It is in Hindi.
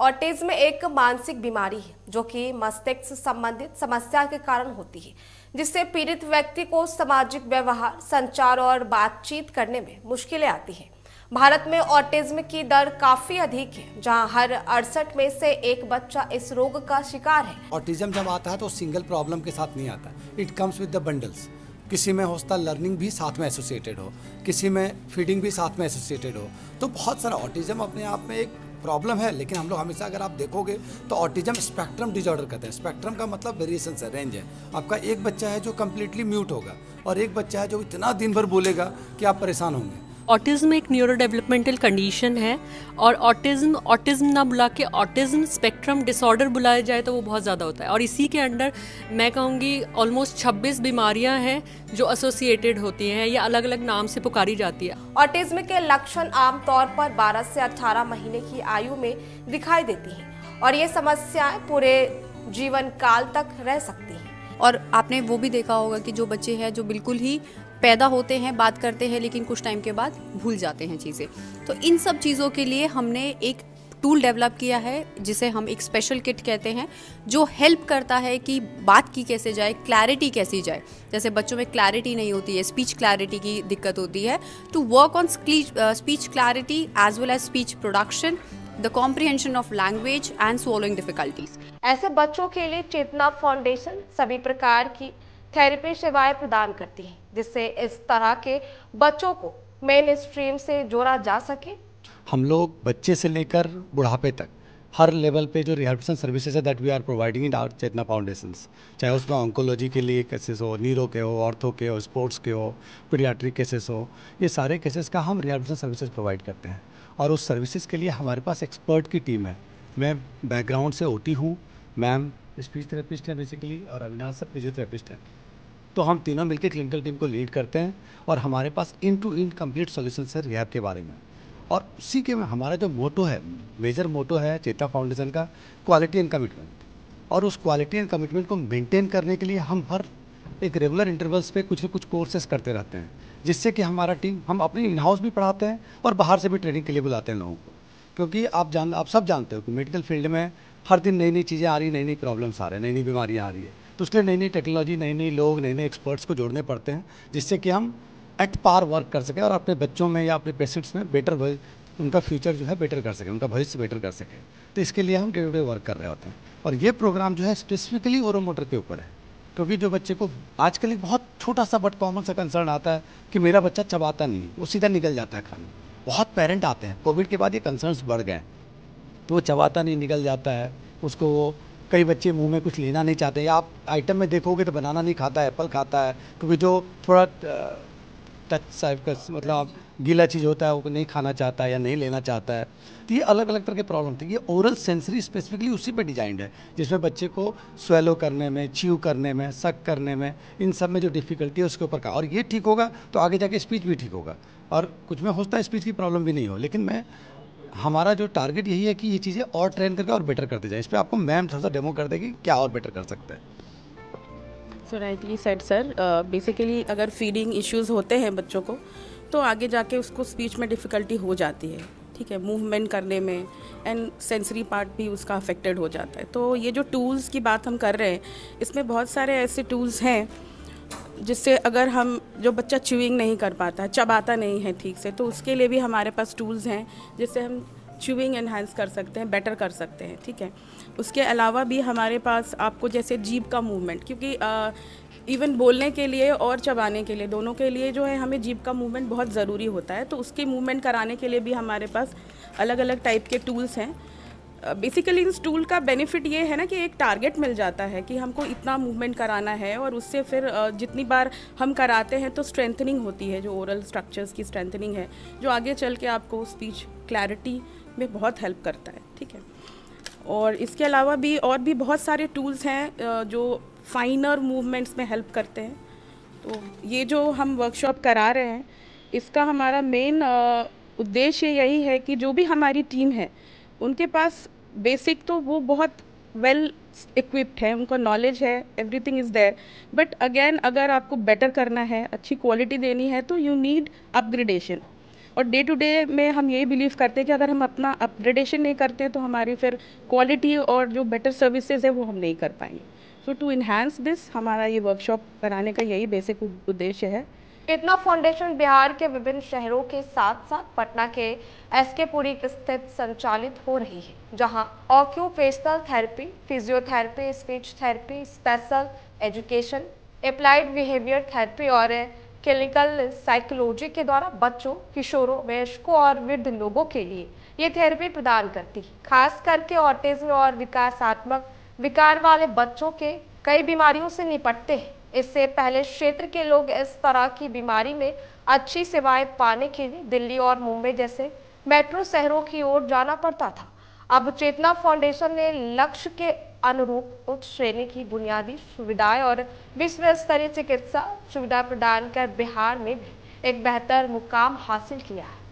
ऑटिज्म एक मानसिक बीमारी है जो कि मस्तिष्क से संबंधित समस्या के कारण होती है, जिससे पीड़ित व्यक्ति को सामाजिक व्यवहार, संचार और बातचीत करने में मुश्किलें आती हैं। भारत में ऑटिज्म की दर काफी अधिक है, जहां हर 68 में से एक बच्चा इस रोग का शिकार है। ऑटिज्म जब आता है तो सिंगल प्रॉब्लम के साथ नहीं आता, it comes with the bundles. किसी में होता लर्निंग भी साथ में एसोसिएटेड हो, किसी में फीडिंग भी साथ में एसोसिएटेड हो, तो बहुत सारा ऑटिज्म अपने आप में एक प्रॉब्लम है। लेकिन हम लोग हमेशा अगर आप देखोगे तो ऑटिज्म स्पेक्ट्रम डिसऑर्डर कहते हैं। स्पेक्ट्रम का मतलब वेरिएशंस है, रेंज है। आपका एक बच्चा है जो कम्प्लीटली म्यूट होगा और एक बच्चा है जो इतना दिन भर बोलेगा कि आप परेशान होंगे। ऑटिज्म एक न्यूरो डेवलपमेंटल कंडीशन है और ऑटिज्म ना बुला के ऑटिज्म स्पेक्ट्रम डिसऑर्डर बुलाया जाए तो वो बहुत ज़्यादा होता है। और इसी के अंडर मैं कहूँगी ऑलमोस्ट 26 बीमारियां हैं जो एसोसिएटेड होती हैं या अलग अलग नाम से पुकारी जाती है। ऑटिज्म के लक्षण आमतौर पर 12 से 18 महीने की आयु में दिखाई देती हैं और ये समस्याएं पूरे जीवन काल तक रह सकती हैं। और आपने वो भी देखा होगा कि जो बच्चे हैं जो बिल्कुल ही पैदा होते हैं, बात करते हैं, लेकिन कुछ टाइम के बाद भूल जाते हैं चीज़ें। तो इन सब चीज़ों के लिए हमने एक टूल डेवलप किया है जिसे हम एक स्पेशल किट कहते हैं, जो हेल्प करता है कि बात की कैसे जाए, क्लैरिटी कैसी जाए। जैसे बच्चों में क्लैरिटी नहीं होती है, स्पीच क्लैरिटी की दिक्कत होती है, to work on speech clarity as well as speech production, the comprehension of language and swallowing difficulties. ऐसे बच्चों के लिए चेतना फाउंडेशन सभी प्रकार की थेरेपी सेवाएं प्रदान करती है, जिससे इस तरह के बच्चों को मेन स्ट्रीम से जोड़ा जा सके। हम लोग बच्चे से लेकर बुढ़ापे तक हर लेवल पे जो रिहैबिलिटेशन सर्विसेज है that we are providing in our Chetna foundations, चाहे उसमें ऑन्कोलॉजी के लिए केसेस हो, न्यूरो के हो, ऑर्थो के हो, स्पोर्ट्स के हो, पीडियाट्रिक केसेस हो, ये सारे केसेस का हम रिहैबिलिटेशन सर्विसेज प्रोवाइड करते हैं। और उस सर्विसेज के लिए हमारे पास एक्सपर्ट की टीम है। मैं बैकग्राउंड से ओटी हूँ, मैम स्पीच थेरेपिस्ट है बेसिकली, और अविनाश सर फिजियोथेरेपिस्ट है। तो हम तीनों मिलकर क्लिनिकल टीम को लीड करते हैं और हमारे पास इन टू इन कंप्लीट सॉल्यूशन है रिहैब के बारे में। और उसी के में हमारा जो मोटो है, मेजर मोटो है चेतना फाउंडेशन का, क्वालिटी एंड कमिटमेंट। और उस क्वालिटी एंड कमिटमेंट को मेंटेन करने के लिए हम हर एक रेगुलर इंटरवल्स पे कुछ न कुछ कोर्सेज करते रहते हैं, जिससे कि हमारा टीम, हम अपनी इन हाउस भी पढ़ाते हैं और बाहर से भी ट्रेनिंग के लिए बुलाते हैं लोगों को। क्योंकि आप सब जानते हो कि मेडिकल फील्ड में हर दिन नई नई चीज़ें आ रही, नई नई प्रॉब्लम्स आ रहे हैं, नई नई बीमारियाँ आ रही है। तो उसके लिए नई नई टेक्नोलॉजी, नई नई लोग, नए नए एक्सपर्ट्स को जोड़ने पड़ते हैं, जिससे कि हम एट पार वर्क कर सकें और अपने बच्चों में या अपने पेशेंट्स में बेटर उनका फ्यूचर जो है बेटर कर सकें, उनका भविष्य बेटर कर सकें। तो इसके लिए हम डे टू डे वर्क कर रहे होते हैं। और ये प्रोग्राम जो है स्पेसिफिकली ओरोमोटर के ऊपर है, क्योंकि जो बच्चे को आजकल एक बहुत छोटा सा बट कॉमन सा कंसर्न आता है कि मेरा बच्चा चबाता नहीं, वो सीधा निकल जाता है खाना। बहुत पेरेंट आते हैं, कोविड के बाद ये कंसर्न्स बढ़ गए, तो वो चबाता नहीं, निकल जाता है उसको। वो कई बच्चे मुंह में कुछ लेना नहीं चाहते, या आप आइटम में देखोगे तो बनाना नहीं खाता है, एप्पल खाता है, क्योंकि जो थोड़ा टच टाइप का मतलब गीला चीज़ होता है वो नहीं खाना चाहता है या नहीं लेना चाहता है। तो ये अलग अलग तरह के प्रॉब्लम थे। ये ओरल सेंसरी स्पेसिफिकली उसी पे डिजाइंड है, जिसमें बच्चे को स्वेलो करने में, च्यू करने में, सक करने में, इन सब में जो डिफ़िकल्टी है उसके ऊपर का। और ये ठीक होगा तो आगे जाके स्पीच भी ठीक होगा। और कुछ में होता है स्पीच की प्रॉब्लम भी नहीं हो, लेकिन हमारा जो टारगेट यही है कि ये चीज़ें और ट्रेन करके और बेटर करते जाए। इस पर आपको मैम थोड़ा सा डेमो कर देगी क्या और बेटर कर सकते हैं। सो राइटली सेड सर, बेसिकली अगर फीडिंग इश्यूज होते हैं बच्चों को तो आगे जाके उसको स्पीच में डिफ़िकल्टी हो जाती है, ठीक है, मूवमेंट करने में, एंड सेंसरी पार्ट भी उसका अफेक्टेड हो जाता है। तो ये जो टूल्स की बात हम कर रहे हैं, इसमें बहुत सारे ऐसे टूल्स हैं जिससे अगर हम, जो बच्चा च्यूइंग नहीं कर पाता, चबाता नहीं है ठीक से, तो उसके लिए भी हमारे पास टूल्स हैं जिससे हम च्यूइंग एनहांस कर सकते हैं, बेटर कर सकते हैं, ठीक है। उसके अलावा भी हमारे पास आपको जैसे जीभ का मूवमेंट, क्योंकि इवन बोलने के लिए और चबाने के लिए, दोनों के लिए जो है हमें जीभ का मूवमेंट बहुत ज़रूरी होता है। तो उसकी मूवमेंट कराने के लिए भी हमारे पास अलग अलग टाइप के टूल्स हैं। बेसिकली इस टूल का बेनिफिट ये है ना कि एक टारगेट मिल जाता है कि हमको इतना मूवमेंट कराना है, और उससे फिर जितनी बार हम कराते हैं तो स्ट्रेंथनिंग होती है, जो ओरल स्ट्रक्चर्स की स्ट्रेंथनिंग है, जो आगे चल के आपको स्पीच क्लैरिटी में बहुत हेल्प करता है, ठीक है। और इसके अलावा भी और भी बहुत सारे टूल्स हैं जो फाइनर मूवमेंट्स में हेल्प करते हैं। तो ये जो हम वर्कशॉप करा रहे हैं, इसका हमारा मेन उद्देश्य यही है कि जो भी हमारी टीम है उनके पास बेसिक तो वो बहुत वेल इक्विप्ड है, उनको नॉलेज है, everything is there, but again अगर आपको बेटर करना है, अच्छी क्वालिटी देनी है, तो यू नीड अपग्रेडेशन। और डे टू डे में हम यही बिलीव करते हैं कि अगर हम अपना अपग्रेडेशन नहीं करते तो हमारी फिर क्वालिटी और जो बेटर सर्विसेज है वो हम नहीं कर पाएंगे। सो टू इन्हांस दिस हमारा ये वर्कशॉप कराने का यही बेसिक उद्देश्य है। चेतना फाउंडेशन बिहार के विभिन्न शहरों के साथ साथ पटना के एसके पुरी स्थित संचालित हो रही है, जहां occupational therapy, physiotherapy, speech therapy, special education, applied behaviour therapy और क्लिनिकल साइकोलॉजी के द्वारा बच्चों, किशोरों, वयस्कों और वृद्ध लोगों के लिए ये थेरेपी प्रदान करती है। खास करके ऑटिज्म और विकासात्मक विकार वाले बच्चों के कई बीमारियों से निपटते हैं। इससे पहले क्षेत्र के लोग इस तरह की बीमारी में अच्छी सेवाएं पाने के लिए दिल्ली और मुंबई जैसे मेट्रो शहरों की ओर जाना पड़ता था। अब चेतना फाउंडेशन ने लक्ष्य के अनुरूप उच्च श्रेणी की बुनियादी सुविधाएं और विश्व स्तरीय चिकित्सा सुविधा प्रदान कर बिहार में भी एक बेहतर मुकाम हासिल किया है।